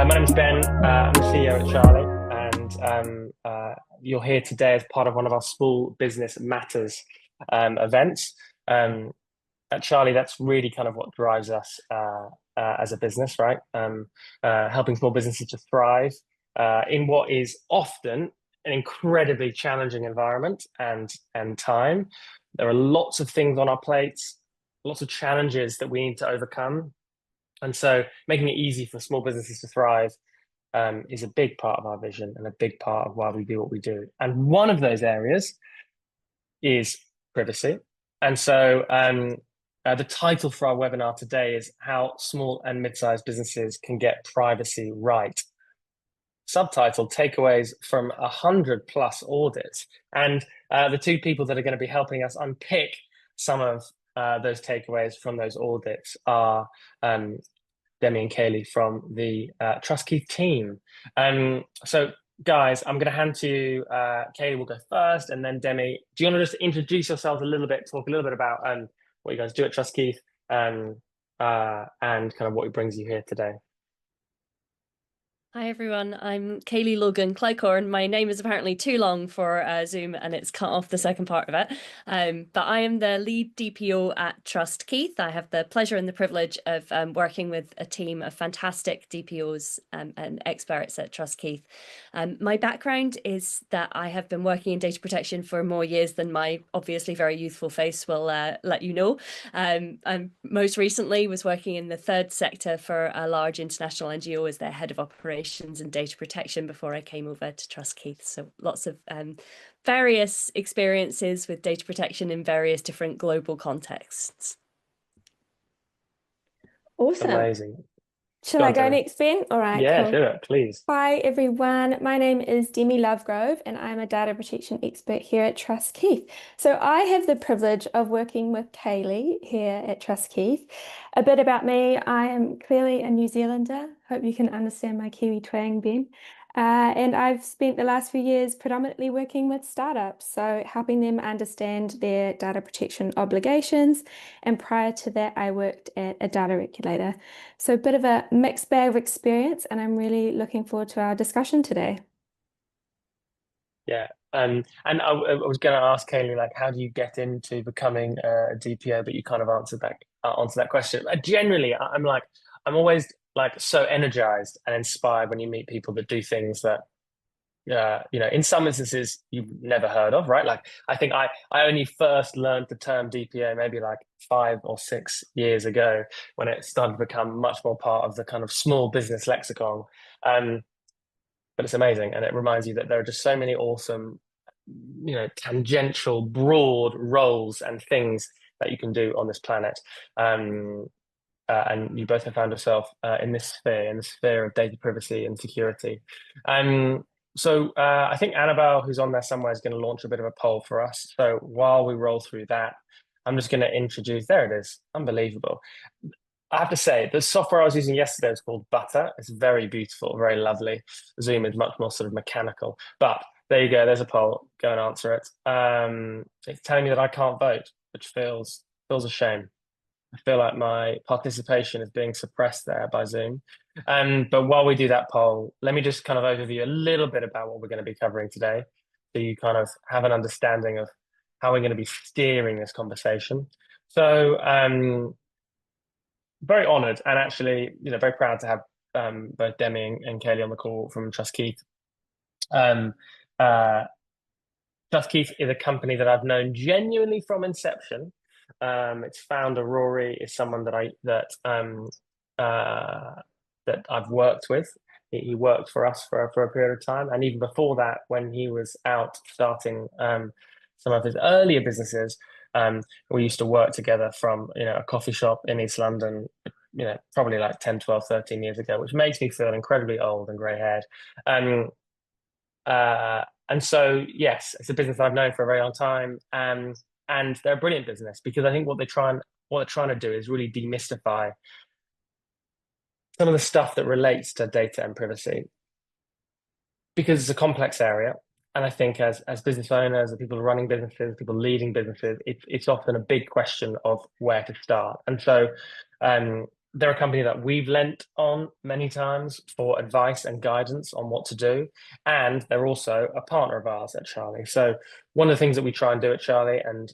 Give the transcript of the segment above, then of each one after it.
My name is Ben. I'm the CEO at Charlie, and you're here today as part of one of our Small Business Matters events. Um, at Charlie, that's really kind of what drives us as a business, right? Helping small businesses to thrive in what is often an incredibly challenging environment and time. There are lots of things on our plates, lots of challenges that we need to overcome. And so making it easy for small businesses to thrive is a big part of our vision and a big part of why we do what we do. And one of those areas is privacy. And so the title for our webinar today is How Small and Mid-Sized Businesses Can Get Privacy Right. Subtitle, takeaways from 100+ audits. And the two people that are going to be helping us unpick some of those takeaways from those audits are Demi and Kaylee from the Trust Keith team. So guys, I'm going to hand to Kaylee will go first, and then Demi. Do you want to just introduce yourselves a little bit, talk a little bit about what you guys do at Trust Keith, and kind of what brings you here today? Hi everyone, I'm Kaylee Logan Clycorn. My name is apparently too long for Zoom and it's cut off the second part of it. But I am the lead DPO at Trust Keith. I have the pleasure and the privilege of working with a team of fantastic DPOs and experts at Trust Keith. My background is that I have been working in data protection for more years than my obviously very youthful face will let you know. I most recently was working in the third sector for a large international NGO as their head of operations and data protection before I came over to Trust Keith. So lots of various experiences with data protection in various different global contexts. Awesome. Amazing. Shall I go next, Ben? All right, yeah, cool. do it, please. Hi, everyone. My name is Demi Lovegrove, and I'm a data protection expert here at Trust Keith. So I have the privilege of working with Kaylee here at Trust Keith. A bit about me, I am clearly a New Zealander. Hope you can understand my Kiwi twang, Ben. And I've spent the last few years predominantly working with startups, so helping them understand their data protection obligations. And prior to that, I worked at a data regulator. So a bit of a mixed bag of experience, and I'm really looking forward to our discussion today. Yeah. And I was going to ask Kaylee, like, how do you get into becoming a DPO? But you kind of answered that question. Generally, I'm always like so energized and inspired when you meet people that do things that in some instances you've never heard of, right? Like I think I only first learned the term DPO maybe like 5 or 6 years ago when it started to become much more part of the kind of small business lexicon. But it's amazing, and it reminds you that there are just so many awesome, tangential, broad roles and things that you can do on this planet. And you both have found yourself in this sphere of data privacy and security. So I think Annabelle, who's on there somewhere, is going to launch a bit of a poll for us. So while we roll through that, I'm just going to introduce, there it is, unbelievable. I have to say, the software I was using yesterday is called Butter. It's very beautiful, very lovely. Zoom is much more sort of mechanical. But there you go, there's a poll. Go and answer it. It's telling me that I can't vote, which feels a shame. I feel like my participation is being suppressed there by Zoom. But while we do that poll, let me just kind of overview a little bit about what we're going to be covering today, so you kind of have an understanding of how we're going to be steering this conversation. So very honoured and actually, very proud to have both Demi and Kaylee on the call from Trust Keith. Trust Keith is a company that I've known genuinely from inception. Its founder Rory is someone that I've worked with. He worked for us for a period of time, and even before that, when he was out starting some of his earlier businesses, we used to work together from a coffee shop in East London, probably like 10, 12, 13 years ago, which makes me feel incredibly old and grey-haired. And so, yes, it's a business I've known for a very long time, and they're a brilliant business because I think what they're trying to do is really demystify some of the stuff that relates to data and privacy, because it's a complex area. And I think as business owners, as people running businesses, people leading businesses, it's often a big question of where to start. And so they're a company that we've lent on many times for advice and guidance on what to do. And they're also a partner of ours at Charlie. So one of the things that we try and do at Charlie, and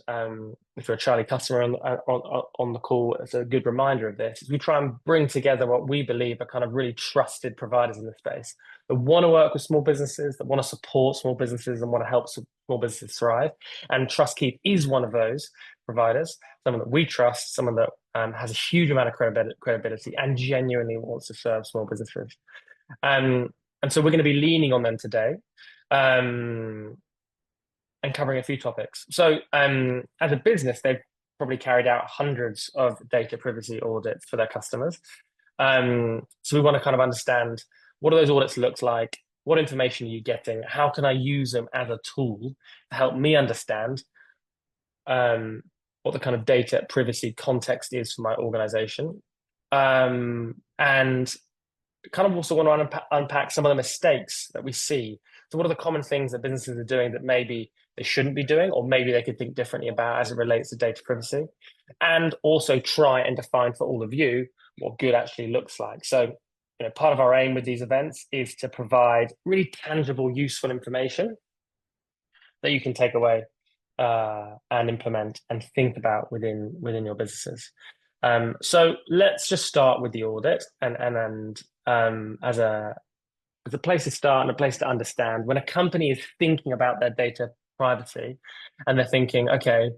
if you're a Charlie customer on the call, it's a good reminder of this, is we try and bring together what we believe are kind of really trusted providers in the space that want to work with small businesses, that want to support small businesses and want to help small businesses thrive. And Trust Keith is one of those providers, someone that we trust, someone that has a huge amount of credibility and genuinely wants to serve small businesses. And so we're going to be leaning on them today and covering a few topics. So as a business, they've probably carried out hundreds of data privacy audits for their customers. So we want to kind of understand what do those audits look like? What information are you getting? How can I use them as a tool to help me understand what the kind of data privacy context is for my organization? And kind of also want to unpack some of the mistakes that we see. So what are the common things that businesses are doing that maybe they shouldn't be doing, or maybe they could think differently about as it relates to data privacy? And also try and define for all of you what good actually looks like. So, part of our aim with these events is to provide really tangible, useful information that you can take away and implement and think about within your businesses. So let's just start with the audit and as a place to start and a place to understand when a company is thinking about their data privacy and they're thinking, okay,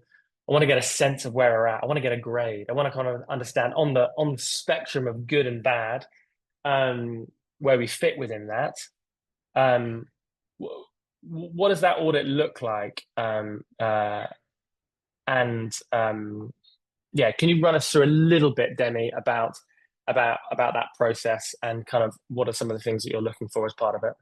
I want to get a sense of where we're at. I want to get a grade. I want to kind of understand on the spectrum of good and bad, where we fit within that. What does that audit look like? Yeah, can you run us through a little bit, Demi, about that process and kind of what are some of the things that you're looking for as part of it?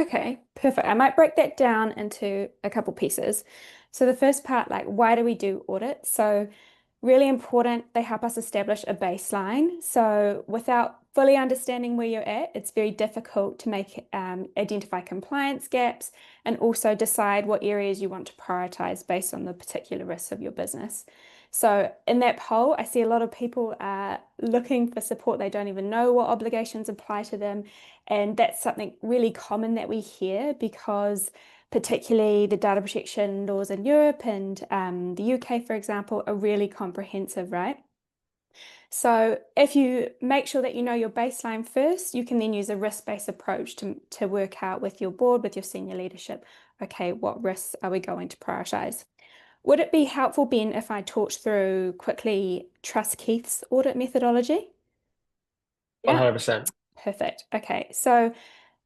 Okay, perfect. I might break that down into a couple pieces. So the first part, like, why do we do audits? So really important, they help us establish a baseline. So without fully understanding where you're at, it's very difficult to identify compliance gaps and also decide what areas you want to prioritize based on the particular risks of your business. So in that poll, I see a lot of people are looking for support. They don't even know what obligations apply to them. And that's something really common that we hear because particularly the data protection laws in Europe and the UK, for example, are really comprehensive, right? So if you make sure that you know your baseline first, you can then use a risk-based approach to work out with your board, with your senior leadership, okay, what risks are we going to prioritize? Would it be helpful, Ben, if I talked through quickly Trust Keith's audit methodology? Yeah, 100%. perfect. Okay, so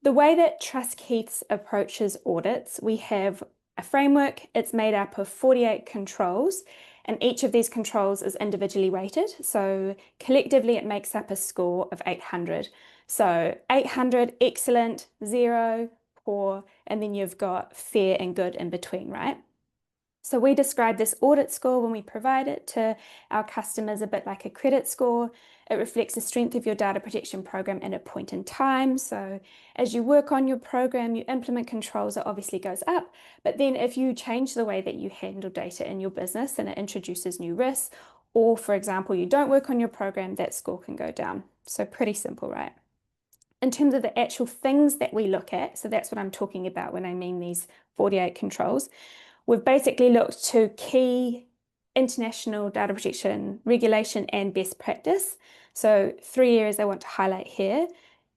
the way that Trust Keith's approaches audits, we have a framework. It's made up of 48 controls, and each of these controls is individually rated. So collectively, it makes up a score of 800. So 800, excellent, 0, poor, and then you've got fair and good in between, right? So we describe this audit score when we provide it to our customers a bit like a credit score. It reflects the strength of your data protection program at a point in time. So as you work on your program, you implement controls, it obviously goes up. But then if you change the way that you handle data in your business and it introduces new risks, or for example, you don't work on your program, that score can go down. So pretty simple, right? In terms of the actual things that we look at, so that's what I'm talking about when I mean these 48 controls. We've basically looked to key international data protection regulation and best practice. So 3 areas I want to highlight here.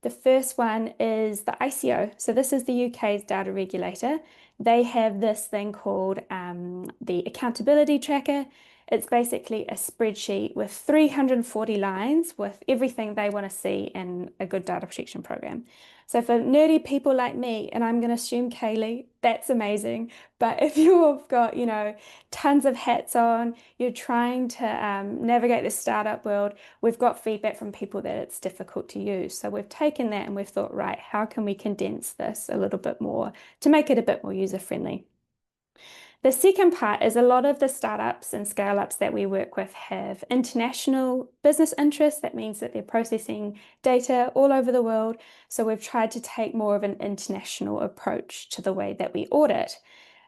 The first one is the ICO. So this is the UK's data regulator. They have this thing called the accountability tracker. It's basically a spreadsheet with 340 lines with everything they want to see in a good data protection program. So for nerdy people like me, and I'm going to assume Kaylee, that's amazing. But if you've got, tons of hats on, you're trying to navigate the startup world, we've got feedback from people that it's difficult to use. So we've taken that and we've thought, right, how can we condense this a little bit more to make it a bit more user-friendly? The second part is a lot of the startups and scale-ups that we work with have international business interests. That means that they're processing data all over the world. So we've tried to take more of an international approach to the way that we audit.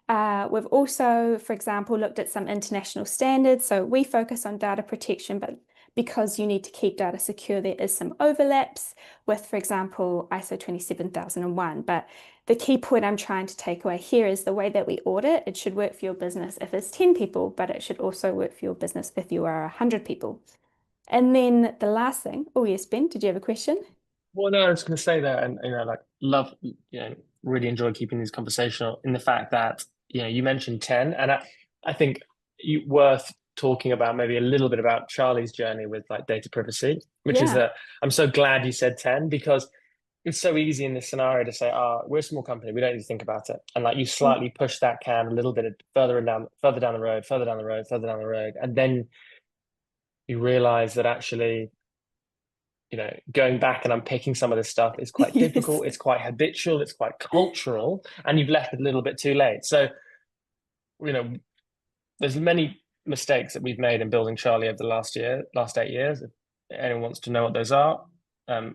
We've also, for example, looked at some international standards. So we focus on data protection, but because you need to keep data secure, there is some overlaps with, for example, ISO 27001. But the key point I'm trying to take away here is the way that we audit, it should work for your business if it's 10 people, but it should also work for your business if you are 100 people. And then the last thing, oh yes, Ben, did you have a question? Well, no, I was going to say that, and like love, really enjoy keeping these conversational in the fact that you mentioned 10, and I think worth talking about maybe a little bit about Charlie's journey with like data privacy, which is Yeah. that I'm so glad you said 10 because it's so easy in this scenario to say, we're a small company, we don't need to think about it, and like you Mm. slightly push that can a little bit further down, further down the road, further down the road, further down the road, and then you realize that actually going back and unpicking some of this stuff is quite Yes. difficult. It's quite habitual. It's quite cultural, and you've left it a little bit too late. So, you know, there's many mistakes that we've made in building Charlie over the last 8 years. If anyone wants to know what those are,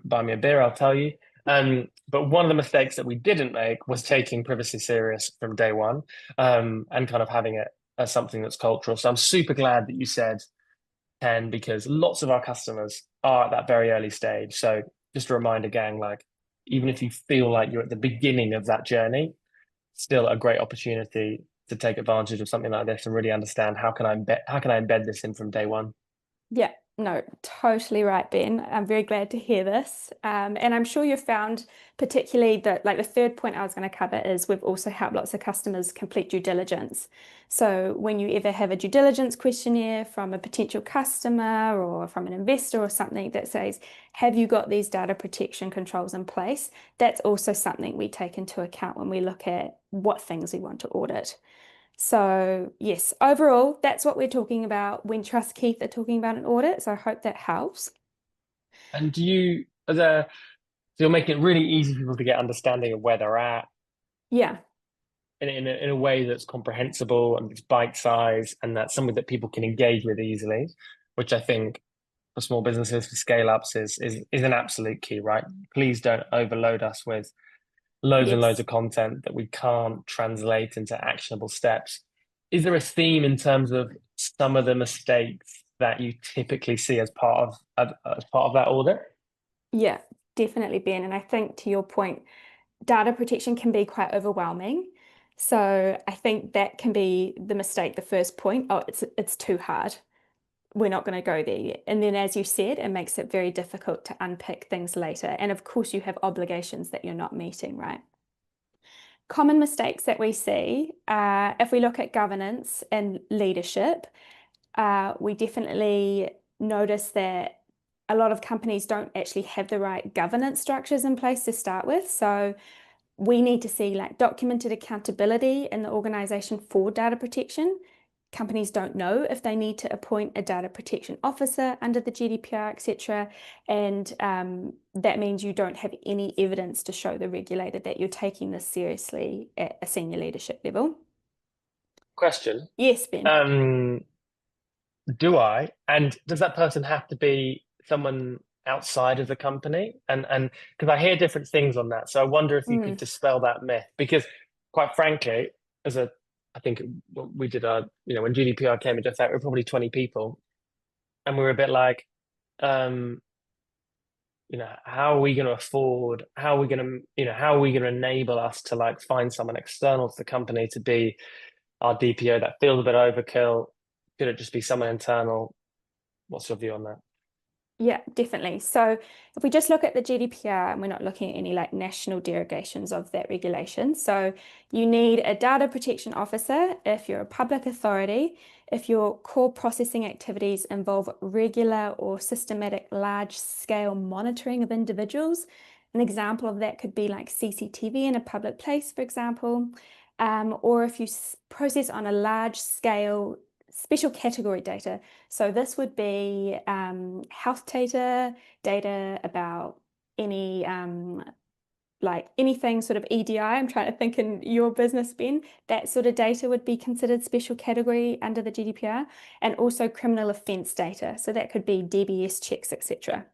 buy me a beer, I'll tell you. But one of the mistakes that we didn't make was taking privacy serious from day one, and kind of having it as something that's cultural. So I'm super glad that you said 10 because lots of our customers are at that very early stage. So just a reminder, gang, like even if you feel like you're at the beginning of that journey, still a great opportunity to take advantage of something like this and really understand how can I embed this in from day one. Yeah, no, totally right, Ben. I'm very glad to hear this. And I'm sure you've found particularly that like the third point I was going to cover is we've also helped lots of customers complete due diligence. So when you ever have a due diligence questionnaire from a potential customer or from an investor or something that says, have you got these data protection controls in place? That's also something we take into account when we look at what things we want to audit. So, yes, overall, that's what we're talking about when Trust Keith are talking about an audit. So, I hope that helps. And so you're making it really easy for people to get understanding of where they're at Yeah, in a way that's comprehensible and it's bite size and that's something that people can engage with easily, which I think for small businesses, for scale ups is an absolute key, right? Please don't overload us with loads and loads yes. of content that we can't translate into actionable steps. Is there a theme in terms of some of the mistakes that you typically see as part of that audit? Yeah, definitely, Ben. And I think to your point, data protection can be quite overwhelming. So, I think that can be the mistake, the first point. Oh, it's too hard. We're not going to go there yet. And then, as you said, it makes it very difficult to unpick things later. And of course, you have obligations that you're not meeting, right? Common mistakes that we see, if we look at governance and leadership, we definitely notice that a lot of companies don't actually have the right governance structures in place to start with. So we need to see like documented accountability in the organization for data protection. Companies don't know if they need to appoint a data protection officer under the GDPR, etc. And that means you don't have any evidence to show the regulator that you're taking this seriously at a senior leadership level. Question. Yes, Ben. Um, do I? And does that person have to be someone outside of the company? And because I hear different things on that. So I wonder if you could Mm, dispel that myth. Because quite frankly, I think we did when GDPR came into effect, we were probably 20 people. And we were a bit like, um, how are we going to afford, how are we going to enable us to like find someone external to the company to be our DPO that feels a bit overkill? Could it just be someone internal? What's your view on that? yeah, definitely. So if we just look at the GDPR and we're not looking at any like national derogations of that regulation. So you need a data protection officer if you're a public authority, if your core processing activities involve regular or systematic large scale monitoring of individuals. An example of that could be like CCTV in a public place, for example, or if you process on a large scale special category data. So this would be health data, data about any like anything sort of EDI. I'm trying to think in your business, Ben. That sort of data would be considered special category under the GDPR, and also criminal offence data. So that could be DBS checks, etc.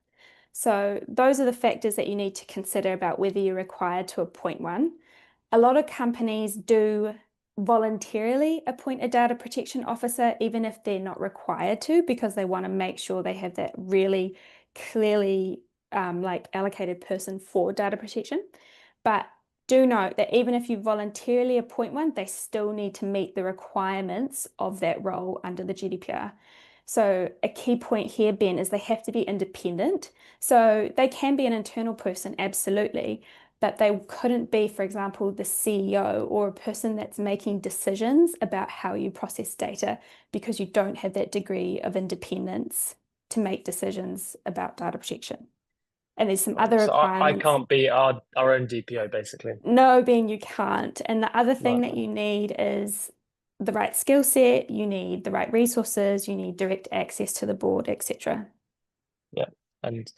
So those are the factors that you need to consider about whether you're required to appoint one. A lot of companies do voluntarily appoint a data protection officer, even if they're not required to, because they want to make sure they have that really clearly like allocated person for data protection. But do note that even if you voluntarily appoint one, they still need to meet the requirements of that role under the GDPR. So a key point here, Ben, is they have to be independent. So they can be an internal person, absolutely, but they couldn't be, for example, the CEO or a person that's making decisions about how you process data because you don't have that degree of independence to make decisions about data protection. And there's some other So I requirements. can't be our own DPO, basically. No, Ben, you can't. And the other thing Right. that you need is the right skill set, you need the right resources, you need direct access to the board, etc. Yeah. And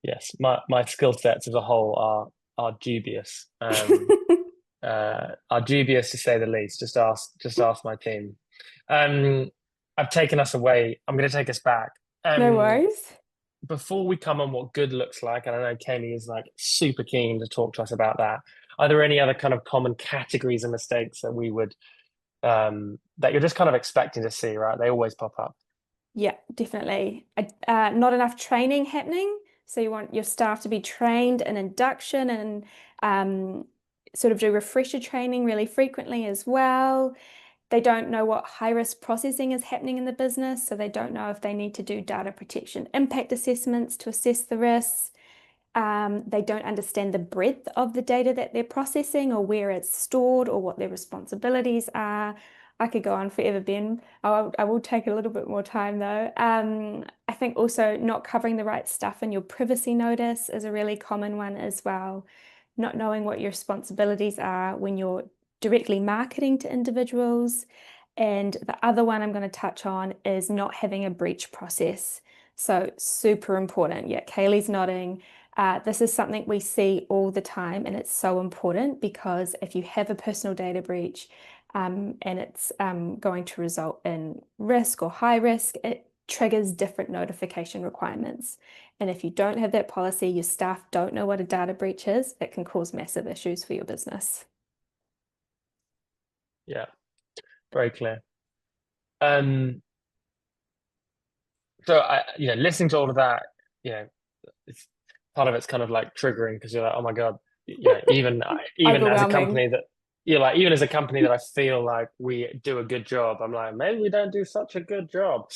yes, my skill sets as a whole are dubious. Are dubious to say the least. Just ask my team. I've taken us away. I'm going to take us back. No Um, worries. Before we come on what good looks like, and I know Kaylee is like super keen to talk to us about that. Are there any other kind of common categories and mistakes that we would that you're just kind of expecting to see, right? They always pop up. Yeah, definitely. Not enough training happening. So you want your staff to be trained in induction and sort of do refresher training really frequently as well. They don't know what high risk processing is happening in the business, so they don't know if they need to do data protection impact assessments to assess the risks. They don't understand the breadth of the data that they're processing or where it's stored or what their responsibilities are. I could go on forever, Ben. I will take a little bit more time though. I think also not covering the right stuff in your privacy notice is a really common one as well. Not knowing what your responsibilities are when you're directly marketing to individuals. And the other one I'm going to touch on is not having a breach process. So super important. Yeah, Kaylee's nodding. This is something we see all the time, and it's so important because if you have a personal data breach and it's going to result in risk or high risk, it triggers different notification requirements. And if you don't have that policy, your staff don't know what a data breach is, it can cause massive issues for your business. Yeah, very clear. Um, so listening to all of that, you know, it's part of it's kind of like triggering because you're like, oh my God, even as a Overwhelming. company that you're like, even as a company that I feel like we do a good job, I'm like, maybe we don't do such a good job.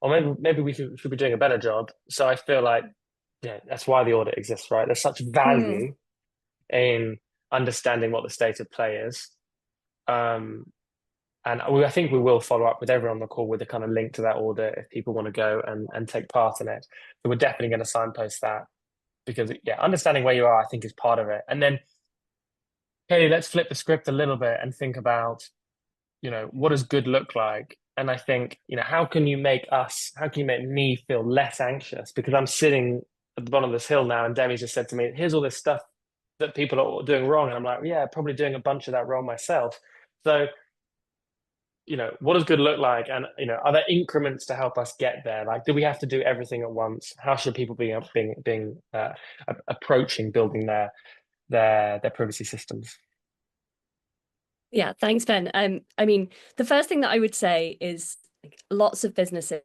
Or maybe we should be doing a better job. So I feel like, yeah, that's why the audit exists, right? There's such Mm, value in understanding what the state of play is. Um, and I think we will follow up with everyone on the call with a kind of link to that audit if people want to go and take part in it. So we're definitely going to signpost that because yeah, understanding where you are, I think, is part of it. And then, Katie, let's flip the script a little bit and think about, what does good look like? And I think, how can you make me feel less anxious? Because I'm sitting at the bottom of this hill now, and Demi's just said to me, here's all this stuff that people are doing wrong. And I'm like, yeah, probably doing a bunch of that wrong myself. So, what does good look like? And, are there increments to help us get there? Like, do we have to do everything at once? How should people be approaching building their privacy systems? Yeah, thanks, Ben. I mean, the first thing that I would say is like, lots of businesses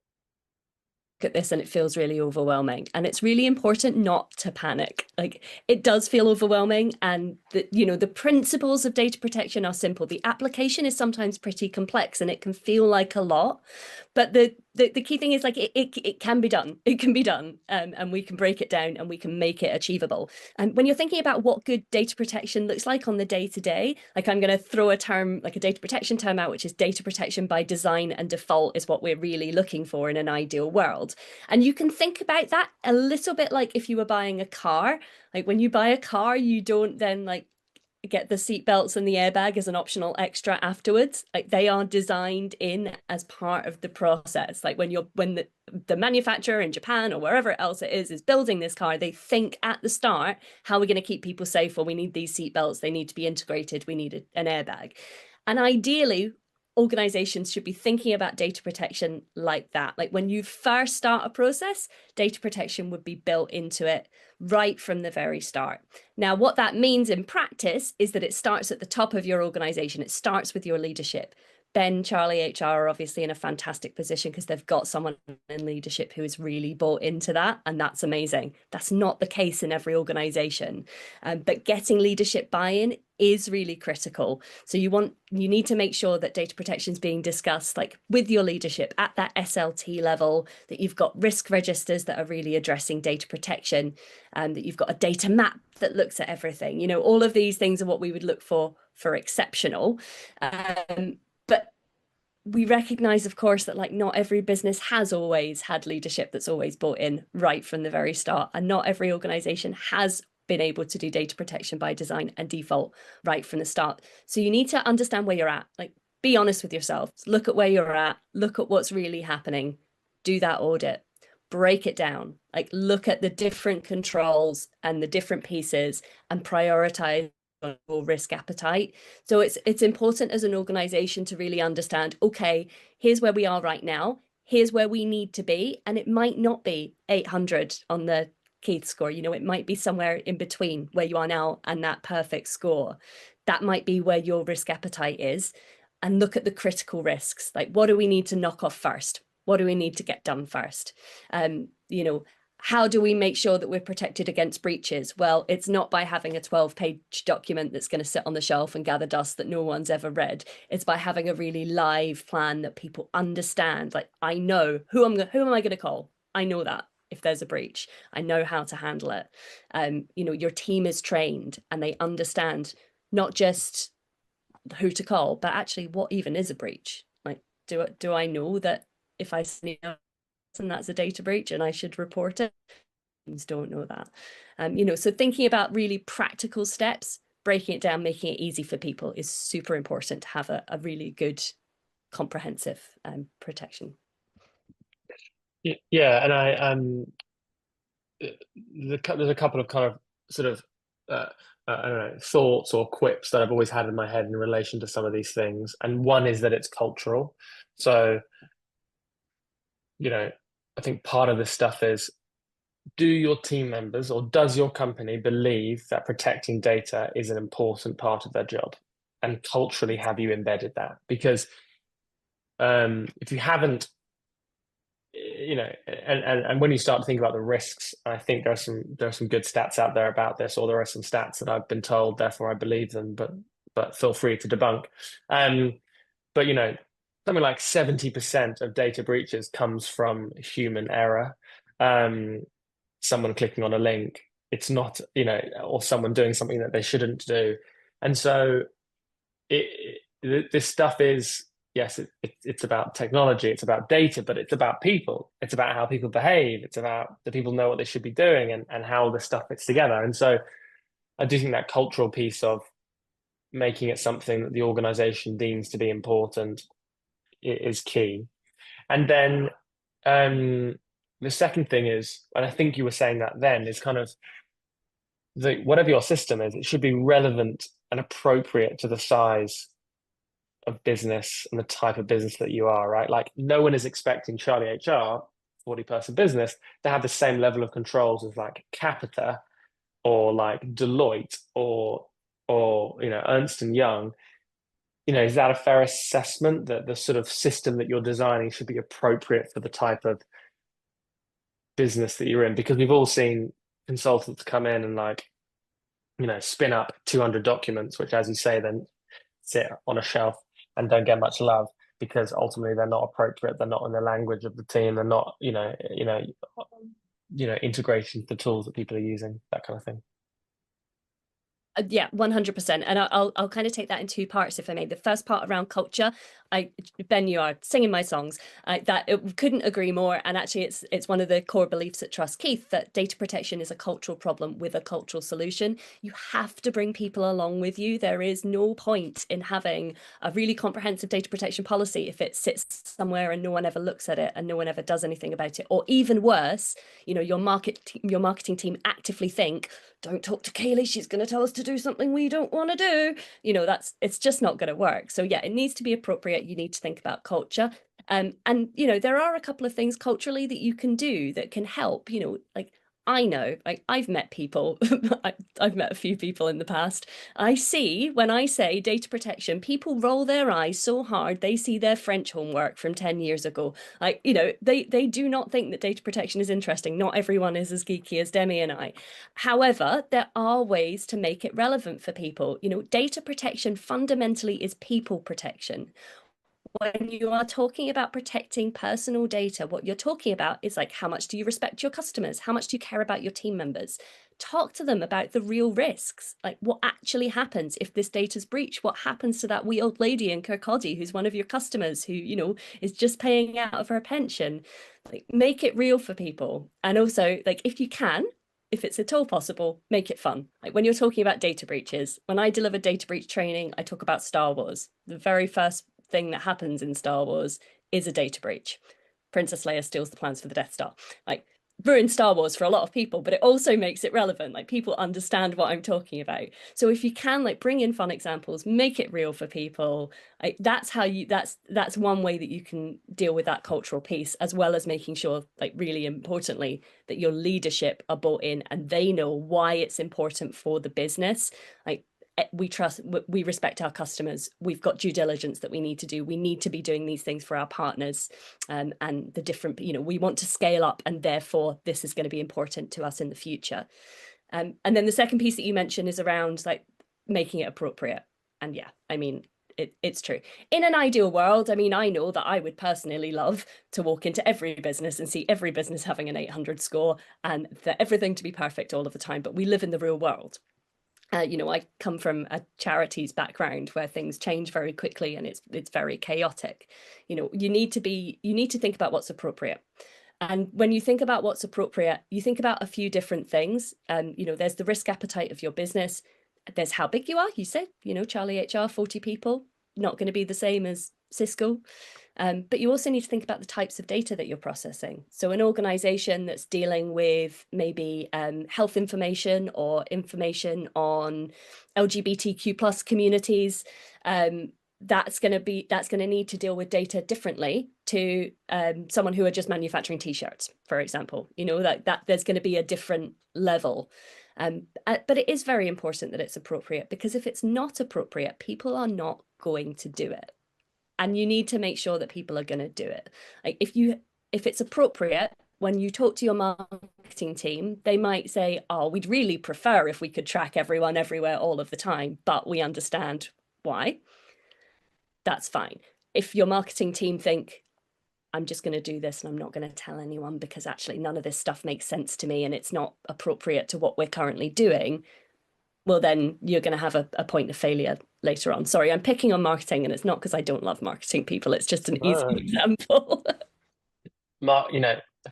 at this and it feels really overwhelming, and it's really important not to panic. Like, it does feel overwhelming, and the principles of data protection are simple. The application is sometimes pretty complex and it can feel like a lot, but the key thing is like it can be done. It can be done, and we can break it down and we can make it achievable. And when you're thinking about what good data protection looks like on the day to day, like I'm going to throw a term, like a data protection term out, which is data protection by design and default is what we're really looking for in an ideal world. And you can think about that a little bit like if you were buying a car. Like when you buy a car, you don't then like get the seat belts and the airbag as an optional extra afterwards. Like they are designed in as part of the process. Like when the manufacturer in Japan or wherever else it is building this car, they think at the start, how are we going to keep people safe? Well, we need these seat belts, they need to be integrated, we need an airbag. And ideally, organizations should be thinking about data protection like that. Like when you first start a process, data protection would be built into it right from the very start. Now, what that means in practice is that it starts at the top of your organization. It starts with your leadership. Ben, Charlie, HR are obviously in a fantastic position because they've got someone in leadership who is really bought into that, and that's amazing. That's not the case in every organization, but getting leadership buy-in is really critical. So you need to make sure that data protection is being discussed like with your leadership at that SLT level, that you've got risk registers that are really addressing data protection, and that you've got a data map that looks at everything. You know, all of these things are what we would look for exceptional. But we recognize, of course, that like not every business has always had leadership that's always bought in right from the very start, and not every organization has been able to do data protection by design and default right from the start. So you need to understand where you're at. Like, be honest with yourself. Look at where you're at. Look at what's really happening. Do that audit. Break it down. Like, look at the different controls and the different pieces and prioritize your risk appetite. So it's important as an organization to really understand, okay, here's where we are right now. Here's where we need to be. And it might not be 800 on the Keith score. You know, it might be somewhere in between where you are now and that perfect score. That might be where your risk appetite is. And look at the critical risks. Like, what do we need to knock off first? What do we need to get done first? You know, how do we make sure that we're protected against breaches? Well, it's not by having a 12-page document that's going to sit on the shelf and gather dust that no one's ever read. It's by having a really live plan that people understand. Like, I know who am I going to call? I know that if there's a breach, I know how to handle it. You know, your team is trained and they understand not just who to call, but actually what even is a breach. Like, do I know that if I sneeze and that's a data breach and I should report it? Don't know that. You know, so thinking about really practical steps, breaking it down, making it easy for people is super important to have a really good comprehensive protection. Yeah, and there's a couple of kind of sort of I don't know, thoughts or quips that I've always had in my head in relation to some of these things. And one is that it's cultural. So, you know, I think part of this stuff is, do your team members or does your company believe that protecting data is an important part of their job? And culturally, have you embedded that? Because if you haven't, you know, and when you start to think about the risks, I think there are some good stats out there about this, or there are some stats that I've been told, therefore I believe them, but feel free to debunk. But you know, something like 70% of data breaches comes from human error. Someone clicking on a link, it's not, you know, or someone doing something that they shouldn't do. And so this stuff is, yes, it's about technology, it's about data, but it's about people. It's about how people behave. It's about the people know what they should be doing and how the stuff fits together. And so I do think that cultural piece of making it something that the organization deems to be important is key. And then the second thing is, and I think you were saying that then, is kind of whatever your system is, it should be relevant and appropriate to the size of business and the type of business that you are, right? Like, no one is expecting Charlie HR, 40-person business, to have the same level of controls as like Capita or like Deloitte or you know, Ernst and Young. You know, is that a fair assessment that the sort of system that you're designing should be appropriate for the type of business that you're in? Because we've all seen consultants come in and like, you know, spin up 200 documents, which, as you say, then sit on a shelf and don't get much love because ultimately they're not appropriate. They're not in the language of the team. They're not, integration to the tools that people are using, that kind of thing. Yeah, 100%. And I'll kind of take that in two parts, if I may. The first part around culture, Ben, you are singing my songs. That it couldn't agree more. And actually, it's one of the core beliefs at Trust Keith that data protection is a cultural problem with a cultural solution. You have to bring people along with you. There is no point in having a really comprehensive data protection policy if it sits somewhere and no one ever looks at it and no one ever does anything about it. Or even worse, you know, your marketing team actively think, don't talk to Kaylee, she's going to tell us to do something we don't want to do, it's just not going to work. So yeah, it needs to be appropriate. You need to think about culture. And there are a couple of things culturally that you can do that can help, like I know, like I've met people, I've met a few people in the past. I see when I say data protection, people roll their eyes so hard they see their French homework from 10 years ago. Like, they do not think that data protection is interesting. Not everyone is as geeky as Demi and I. However, there are ways to make it relevant for people. Data protection fundamentally is people protection. When you are talking about protecting personal data, what you're talking about is like, how much do you respect your customers? How much do you care about your team members? Talk to them about the real risks, like what actually happens if this data's breached. What happens to that wee old lady in Kirkcaldy who's one of your customers who, is just paying out of her pension? Like, make it real for people. And also, like, if you can, if it's at all possible, make it fun. Like when you're talking about data breaches, when I deliver data breach training, I talk about Star Wars. The very first thing that happens in Star Wars is a data breach. Princess Leia steals the plans for the Death Star. Like, ruined Star Wars for a lot of people, but it also makes it relevant. Like, people understand what I'm talking about. So if you can, like, bring in fun examples, make it real for people, like, that's one way that you can deal with that cultural piece, as well as making sure, like, really importantly, that your leadership are bought in and they know why it's important for the business. Like, we respect our customers. We've got due diligence that we need to do. We need to be doing these things for our partners, and the different, we want to scale up, and therefore this is going to be important to us in the future. And then the second piece that you mentioned is around like making it appropriate. And yeah, I mean, it's true. In an ideal world, I mean, I know that I would personally love to walk into every business and see every business having an 800 score and for everything to be perfect all of the time. But we live in the real world. I come from a charities background where things change very quickly and it's very chaotic. You need to think about what's appropriate. And when you think about what's appropriate, you think about a few different things. There's the risk appetite of your business. There's how big you are. You said, Charlie HR, 40 people, not going to be the same as Cisco. But you also need to think about the types of data that you're processing. So an organization that's dealing with maybe health information or information on LGBTQ plus communities, that's going to need to deal with data differently to someone who are just manufacturing t-shirts, for example. That there's going to be a different level. But it is very important that it's appropriate, because if it's not appropriate, people are not going to do it. And you need to make sure that people are going to do it. Like if it's appropriate, when you talk to your marketing team, they might say, oh, we'd really prefer if we could track everyone everywhere all of the time, but we understand why. That's fine. If your marketing team think, I'm just going to do this and I'm not going to tell anyone because actually none of this stuff makes sense to me and it's not appropriate to what we're currently doing, well, then you're going to have a point of failure later on. Sorry, I'm picking on marketing, and it's not because I don't love marketing people. It's just an easy example.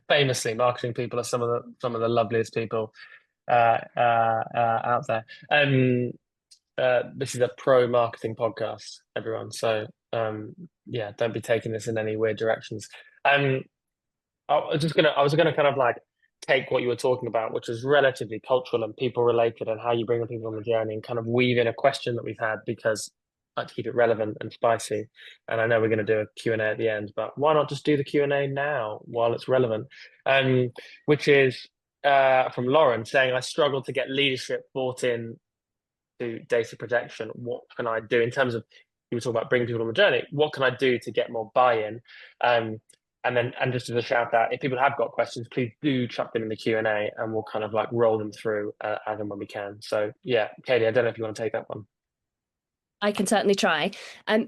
Famously, marketing people are some of the loveliest people out there. This is a pro marketing podcast, everyone. So yeah, don't be taking this in any weird directions. I was gonna kind of like take what you were talking about, which is relatively cultural and people related, and how you bring the people on the journey, and kind of weave in a question that we've had, because I like to keep it relevant and spicy. And I know we're going to do a Q&A at the end, but why not just do the Q&A now while it's relevant? Which is from Lauren saying, I struggle to get leadership bought in to data protection. What can I do in terms of, you were talking about bringing people on the journey, what can I do to get more buy-in? And just as a shout out, if people have got questions, please do chuck them in the Q&A and we'll kind of like roll them through as and when we can. So yeah, Katie, I don't know if you want to take that one. I can certainly try.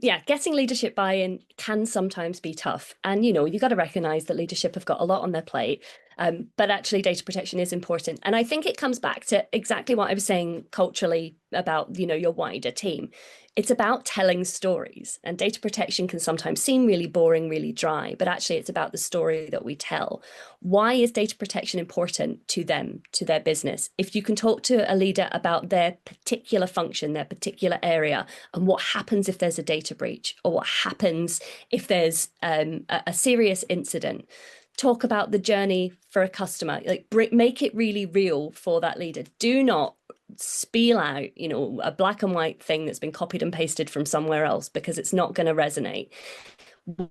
Yeah, getting leadership buy-in can sometimes be tough. And, you got to recognize that leadership have got a lot on their plate. But actually data protection is important. And I think it comes back to exactly what I was saying culturally about, your wider team. It's about telling stories, and data protection can sometimes seem really boring, really dry, but actually it's about the story that we tell. Why is data protection important to them, to their business? If you can talk to a leader about their particular function, their particular area, and what happens if there's a data breach, or what happens if there's a serious incident, talk about the journey for a customer, like make it really real for that leader. Do not spiel out, a black and white thing that's been copied and pasted from somewhere else, because it's not going to resonate.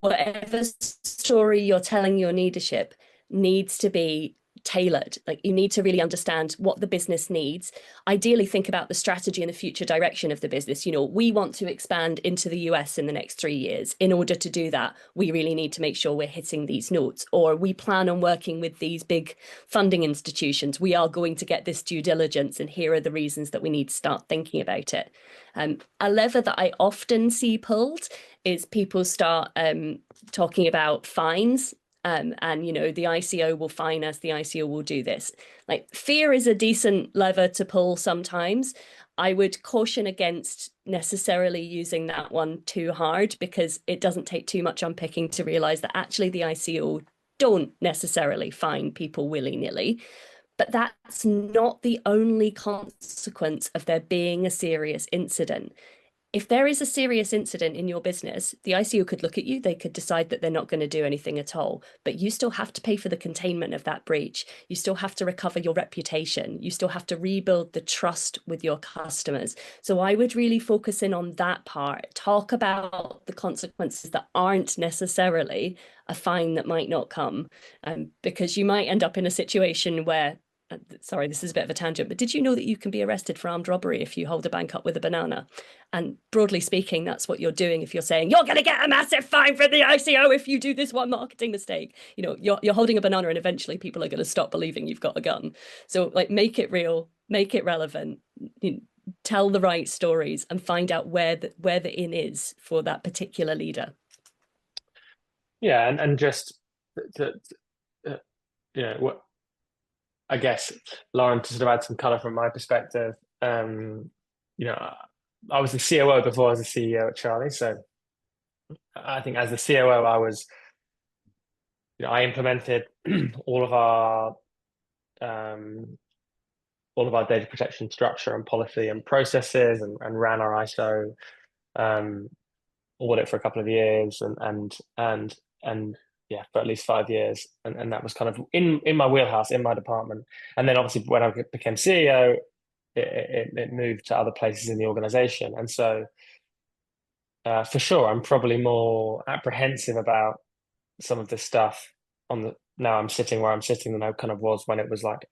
Whatever story you're telling your leadership needs to be tailored. Like, you need to really understand what the business needs. Ideally, think about the strategy and the future direction of the business. We want to expand into the US in the next 3 years. In order to do that, we really need to make sure we're hitting these notes. Or we plan on working with these big funding institutions. We are going to get this due diligence, and here are the reasons that we need to start thinking about it. A lever that I often see pulled is people start talking about fines. And the ICO will fine us, the ICO will do this. Like, fear is a decent lever to pull sometimes. I would caution against necessarily using that one too hard, because it doesn't take too much unpicking to realize that actually the ICO don't necessarily fine people willy-nilly. But that's not the only consequence of there being a serious incident. If there is a serious incident in your business, the ICO could look at you, they could decide that they're not going to do anything at all, but you still have to pay for the containment of that breach. You still have to recover your reputation. You still have to rebuild the trust with your customers. So I would really focus in on that part. Talk about the consequences that aren't necessarily a fine that might not come, because you might end up in a situation where, sorry, this is a bit of a tangent, but did you know that you can be arrested for armed robbery if you hold a bank up with a banana? And broadly speaking, that's what you're doing if you're saying, you're going to get a massive fine from the ICO if you do this one marketing mistake. You're holding a banana, and eventually people are going to stop believing you've got a gun. So, like, make it real, make it relevant, tell the right stories, and find out where the in is for that particular leader. Yeah, and just what I guess, Lauren, to sort of add some color from my perspective, I was the COO before I was the CEO at Charlie. So I think as the COO, I implemented all of our data protection structure and policy and processes, and ran our ISO audit for a couple of years, and yeah, for at least 5 years, and that was kind of in my wheelhouse, in my department. And then obviously when I became CEO, it moved to other places in the organization, and so for sure I'm probably more apprehensive about some of this stuff now I'm sitting where I'm sitting than I kind of was when it was like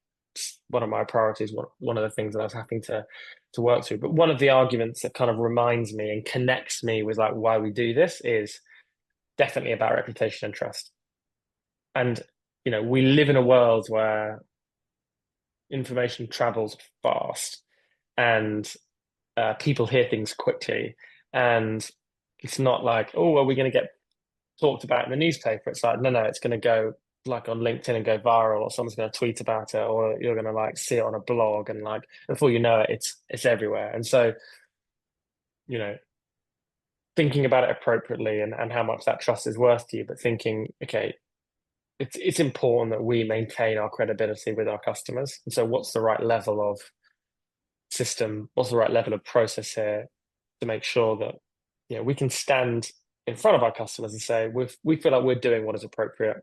one of my priorities, one of the things that I was having to work through. But one of the arguments that kind of reminds me and connects me with like why we do this is definitely about reputation and trust. And we live in a world where information travels fast, and people hear things quickly, and it's not like, oh, are we going to get talked about in the newspaper? It's like, no, it's going to go like on LinkedIn and go viral, or someone's going to tweet about it, or you're going to like see it on a blog, and like before you know it, it's everywhere. And so thinking about it appropriately, and how much that trust is worth to you, but thinking, okay, it's important that we maintain our credibility with our customers. And so what's the right level of system, what's the right level of process here to make sure that we can stand in front of our customers and say we feel like we're doing what is appropriate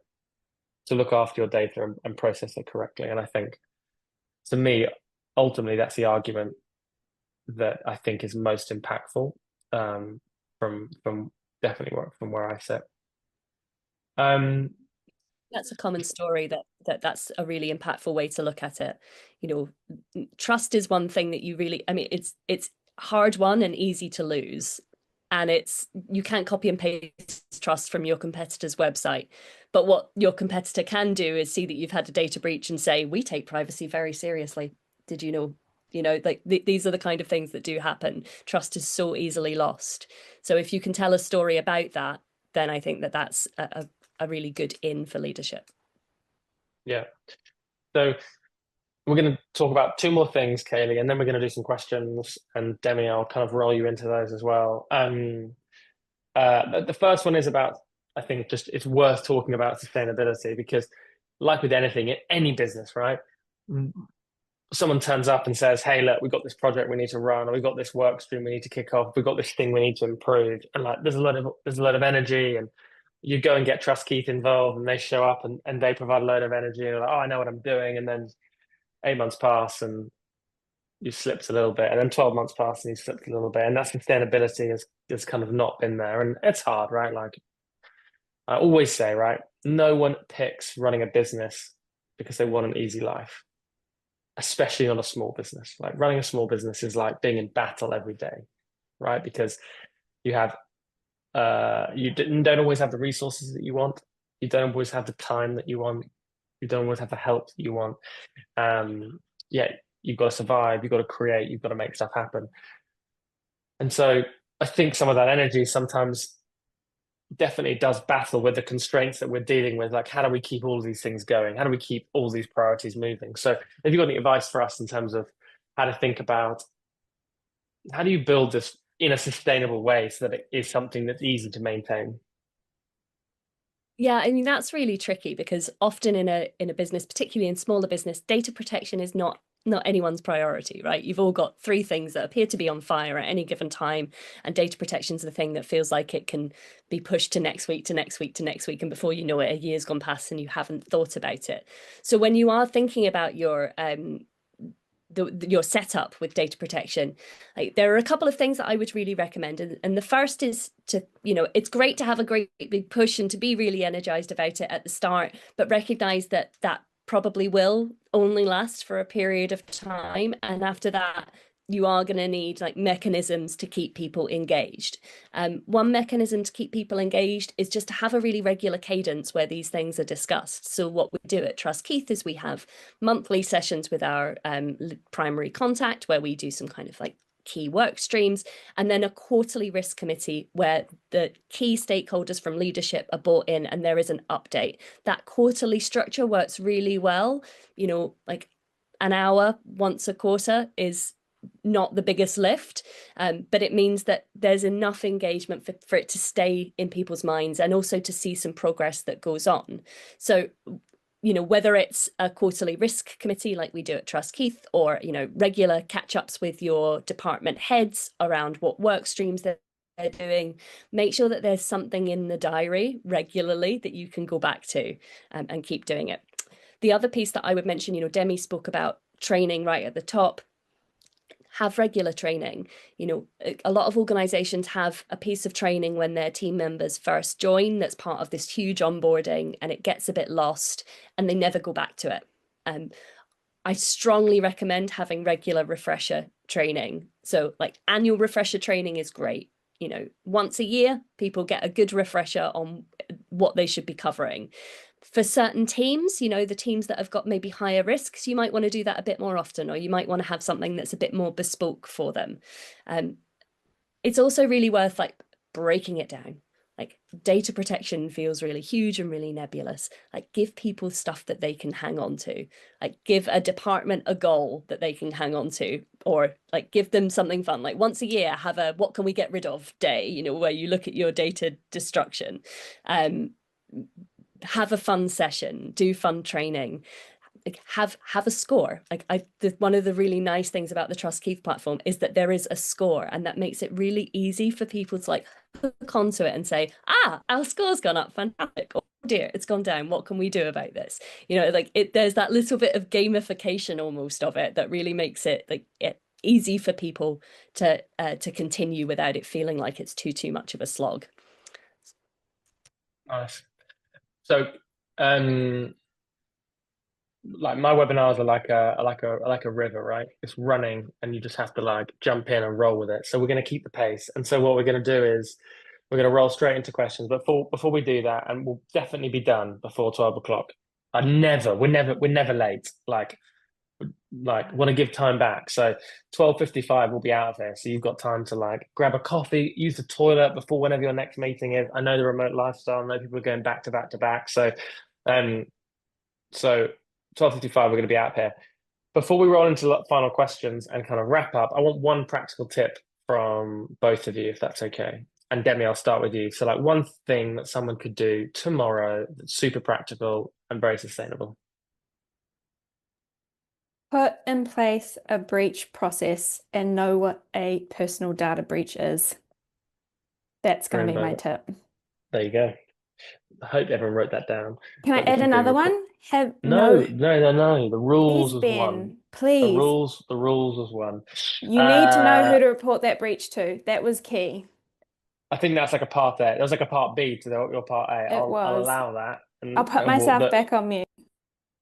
to look after your data and process it correctly. And I think, to me, ultimately that's the argument that I think is most impactful, from definitely from where I sit. That's a common story that's a really impactful way to look at it. Trust is one thing that you really, I mean, it's hard won and easy to lose. And you can't copy and paste trust from your competitor's website. But what your competitor can do is see that you've had a data breach and say, we take privacy very seriously. Did you know? Like these are the kind of things that do happen. Trust is so easily lost. So if you can tell a story about that, then I think that's a really good in for leadership. Yeah. So we're going to talk about 2 more things, Kaylee, and then we're going to do some questions. And Demi, I'll kind of roll you into those as well. The first one is about, I think, just it's worth talking about sustainability, because like with anything in any business, right? Someone turns up and says, hey, look, we've got this project we need to run, or we've got this work stream we need to kick off, we've got this thing we need to improve. And like there's a lot of energy, and you go and get Trust Keith involved, and they show up and they provide a load of energy. And you're like, oh, I know what I'm doing. And then 8 months pass and you slipped a little bit, and then 12 months pass and you slipped a little bit, and that sustainability has kind of not been there, and it's hard, right? Like I always say, right, no one picks running a business because they want an easy life, especially not a small business. Like running a small business is like being in battle every day, right? Because you have you don't always have the resources that you want, you don't always have the time that you want, you don't always have the help that you want. Yeah, you've got to survive, you've got to create, you've got to make stuff happen. And so I think some of that energy sometimes definitely does battle with the constraints that we're dealing with. Like, how do we keep all of these things going? How do we keep all these priorities moving? So, have you got any advice for us in terms of how to think about how do you build this in a sustainable way so that it is something that's easy to maintain? Yeah, I mean that's really tricky because often in a business, particularly in smaller business, data protection is not anyone's priority, right? You've all got three things that appear to be on fire at any given time, and data protection is the thing that feels like it can be pushed to next week, to next week, to next week, and before you know it, a year's gone past and you haven't thought about it. So when you are thinking about your setup with data protection, like there are a couple of things that I would really recommend, and the first is to, it's great to have a great big push and to be really energized about it at the start, but recognize that that probably will only last for a period of time, and after that you are going to need like mechanisms to keep people engaged. One mechanism to keep people engaged is just to have a really regular cadence where these things are discussed. So what we do at Trust Keith is we have monthly sessions with our primary contact where we do some kind of like key work streams, and then a quarterly risk committee where the key stakeholders from leadership are brought in and there is an update. That quarterly structure works really well. Like an hour once a quarter is not the biggest lift, but it means that there's enough engagement for it to stay in people's minds and also to see some progress that goes on. So whether it's a quarterly risk committee like we do at Trust Keith, or, regular catch-ups with your department heads around what work streams they're doing, make sure that there's something in the diary regularly that you can go back to, and keep doing it. The other piece that I would mention, Demi spoke about training right at the top. Have regular training. A lot of organizations have a piece of training when their team members first join that's part of this huge onboarding, and it gets a bit lost and they never go back to it. I strongly recommend having regular refresher training. So like annual refresher training is great. Once a year, people get a good refresher on what they should be covering. For certain teams, the teams that have got maybe higher risks, you might want to do that a bit more often, or you might want to have something that's a bit more bespoke for them. It's also really worth like breaking it down. Like data protection feels really huge and really nebulous. Like give people stuff that they can hang on to. Like give a department a goal that they can hang on to, or like give them something fun. Like once a year, have a what can we get rid of day, where you look at your data destruction. Have a fun session, do fun training, like have a score. Like one of the really nice things about the Trust Keith platform is that there is a score, and that makes it really easy for people to like hook onto it and say, our score's gone up, fantastic. Oh dear, it's gone down, what can we do about this? Like there's that little bit of gamification almost of it that really makes it like easy for people to continue without it feeling like it's too much of a slog. Nice. So, like my webinars are like a river, right? It's running, and you just have to like jump in and roll with it. So we're going to keep the pace. And so what we're going to do is we're going to roll straight into questions. But before we do that, and we'll definitely be done before 12 o'clock. We're never late. Like want to give time back. So 12:55 we'll be out of here. So you've got time to like grab a coffee, use the toilet before whenever your next meeting is. I know the remote lifestyle, I know people are going back to back to back. So 12:55 we're going to be out here. Before we roll into final questions and kind of wrap up, I want one practical tip from both of you, if that's okay. And Demi, I'll start with you. So like one thing that someone could do tomorrow that's super practical and very sustainable. Put in place a breach process and know what a personal data breach is. That's going to be my tip. There you go. I hope everyone wrote that down. Can I That this add is being another recorded. one? Have No, no, no, no, no. The please, rules was one. Ben, please. The rules was one. You need to know Uh, who to report that breach to. That was key. I think that's like a part A. There was like a part B to your part A. It I'll was. allow that, I'll put myself back on mute.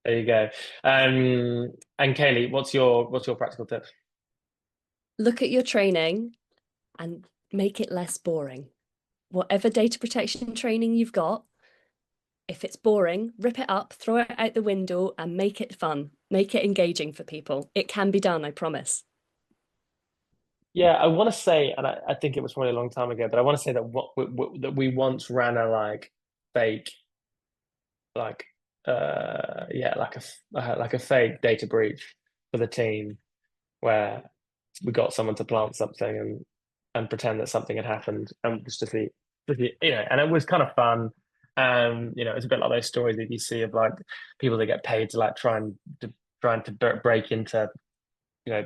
there you go. And Kaylee, what's your practical tip? Look at your training and make it less boring. Whatever data protection training you've got, if it's boring, rip it up, throw it out the window and make it fun. Make it engaging for people. It can be done, I promise. Yeah, I want to say, and I think it was probably a long time ago, but I want to say that that we once ran a like fake, like yeah, like a fake data breach for the team where we got someone to plant something and pretend that something had happened and just to see, and it was kind of fun. It's a bit like those stories that you see of like people that get paid to like trying to break into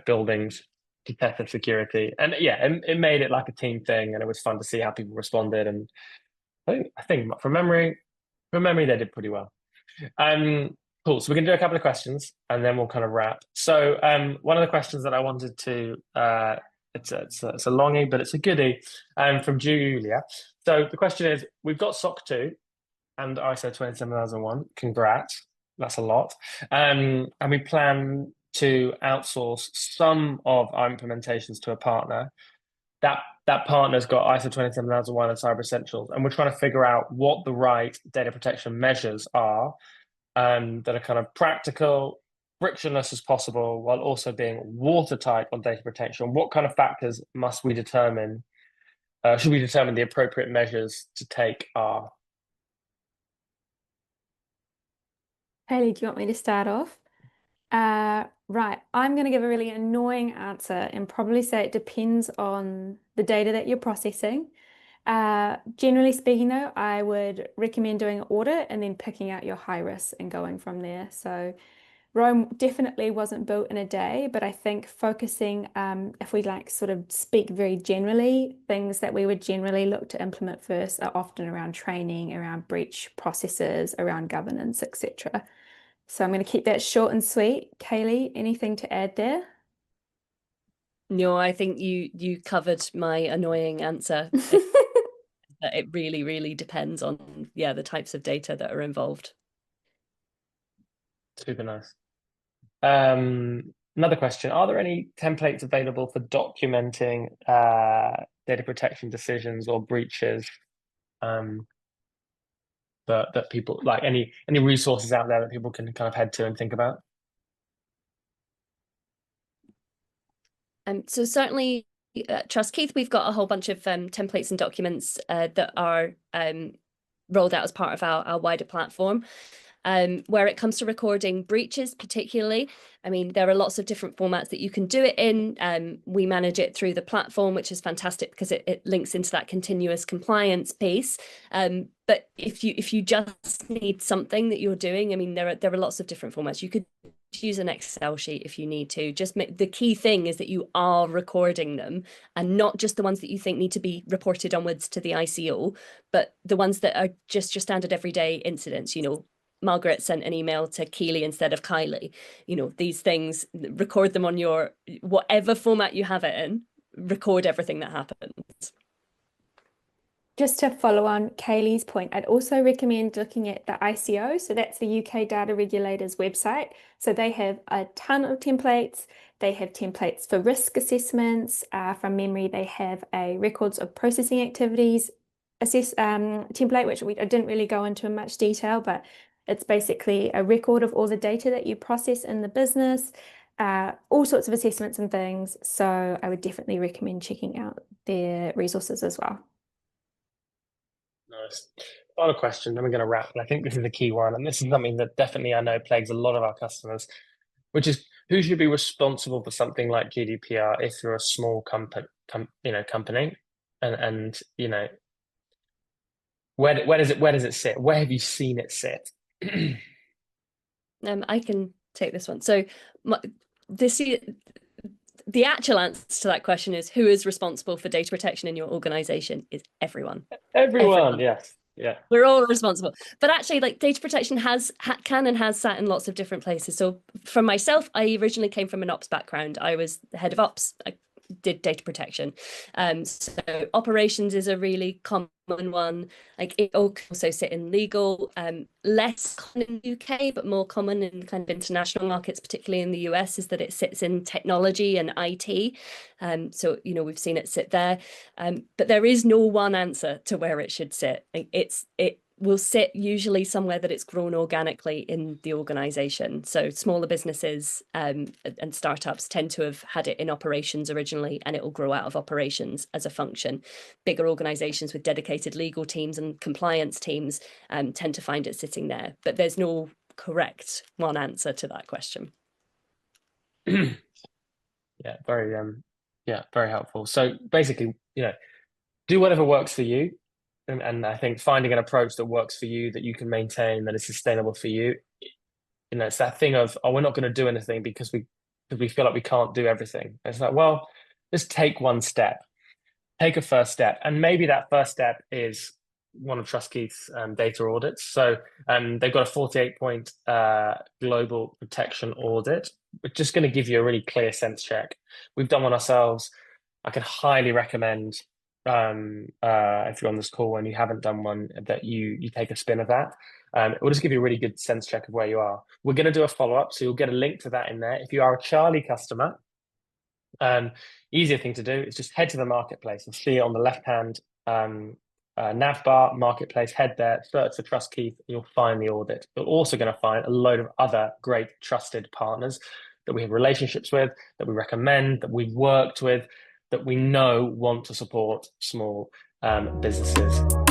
buildings to test the security. And yeah, it made it like a team thing, and it was fun to see how people responded. And I think from memory, they did pretty well. Um, cool. So we're gonna do a couple of questions, and then we'll kind of wrap. So one of the questions that I wanted to it's a longie, but it's a goodie from Julia. So the question is: we've got SOC 2 and ISO 27001. Congrats, that's a lot. And we plan to outsource some of our implementations to a partner. That partner's got ISO 27001 and Cyber Essentials, and we're trying to figure out what the right data protection measures are that are kind of practical, frictionless as possible, while also being watertight on data protection. What kind of factors must we determine? Should we determine the appropriate measures to take are? Haley, do you want me to start off? Right. I'm going to give a really annoying answer and probably say it depends on the data that you're processing. Generally speaking, though, I would recommend doing an audit and then picking out your high risk and going from there. So Rome definitely wasn't built in a day, but I think focusing, if we like sort of speak very generally, things that we would generally look to implement first are often around training, around breach processes, around governance, etc. So I'm going to keep that short and sweet. Kaylee, anything to add there? No, I think you covered my annoying answer. It really, really depends on, yeah, the types of data that are involved. Super nice. Another question: are there any templates available for documenting data protection decisions or breaches? That people like any resources out there that people can kind of head to and think about? So certainly at Trust Keith, we've got a whole bunch of templates and documents that are rolled out as part of our wider platform. Where it comes to recording breaches, particularly, I mean, there are lots of different formats that you can do it in. We manage it through the platform, which is fantastic because it links into that continuous compliance piece. But if you just need something that you're doing, I mean, there are lots of different formats. You could use an Excel sheet if you need to. The key thing is that you are recording them, and not just the ones that you think need to be reported onwards to the ICO, but the ones that are just your standard everyday incidents. Margaret sent an email to Keely instead of Kylie. These things, record them on your whatever format you have it in, record everything that happens. Just to follow on Kaylee's point, I'd also recommend looking at the ICO. So that's the UK Data Regulator's website. So they have a ton of templates. They have templates for risk assessments. From memory, they have a records of processing activities template, which I didn't really go into in much detail, but it's basically a record of all the data that you process in the business, all sorts of assessments and things. So I would definitely recommend checking out their resources as well. Nice. Final question, then we're going to wrap. And I think this is the key one, and this is something that definitely I know plagues a lot of our customers, which is who should be responsible for something like GDPR if you're a small company, and where does it sit? Where have you seen it sit? I can take this one. So the actual answer to that question is, who is responsible for data protection in your organization? Is everyone. Everyone, yes. Yeah. We're all responsible. But actually, like data protection can and has sat in lots of different places. So for myself, I originally came from an ops background. I was the head of ops. I did data protection. So operations is a really common one. Like it also sit in legal, less common in the UK, but more common in kind of international markets, particularly in the US, is that it sits in technology and IT. So, you know, we've seen it sit there. But there is no one answer to where it should sit. It will sit usually somewhere that it's grown organically in the organization. So smaller businesses and startups tend to have had it in operations originally, and it will grow out of operations as a function. Bigger organizations with dedicated legal teams and compliance teams tend to find it sitting there. But there's no correct one answer to that question. Yeah, very helpful. So basically, you know, do whatever works for you. And I think finding an approach that works for you, that you can maintain, that is sustainable for you. You know, it's that thing of, oh, we're not going to do anything because we feel like we can't do everything. It's like, well, just take one step, take a first step, and maybe that first step is one of Trust Keith's data audits. So they've got a 48-point global protection audit, which is just going to give you a really clear sense check. We've done one ourselves. I can highly recommend if you're on this call and you haven't done one, that you take a spin of that. It will just give you a really good sense check of where you are. We're going to do a follow-up, so you'll get a link to that in there. If you are a Charlie customer, easier thing to do is just head to the marketplace and see it on the left-hand nav bar, marketplace, head there, search for Trust Keith, and you'll find the audit. You're also going to find a load of other great trusted partners that we have relationships with, that we recommend, that we've worked with, that we know want to support small businesses.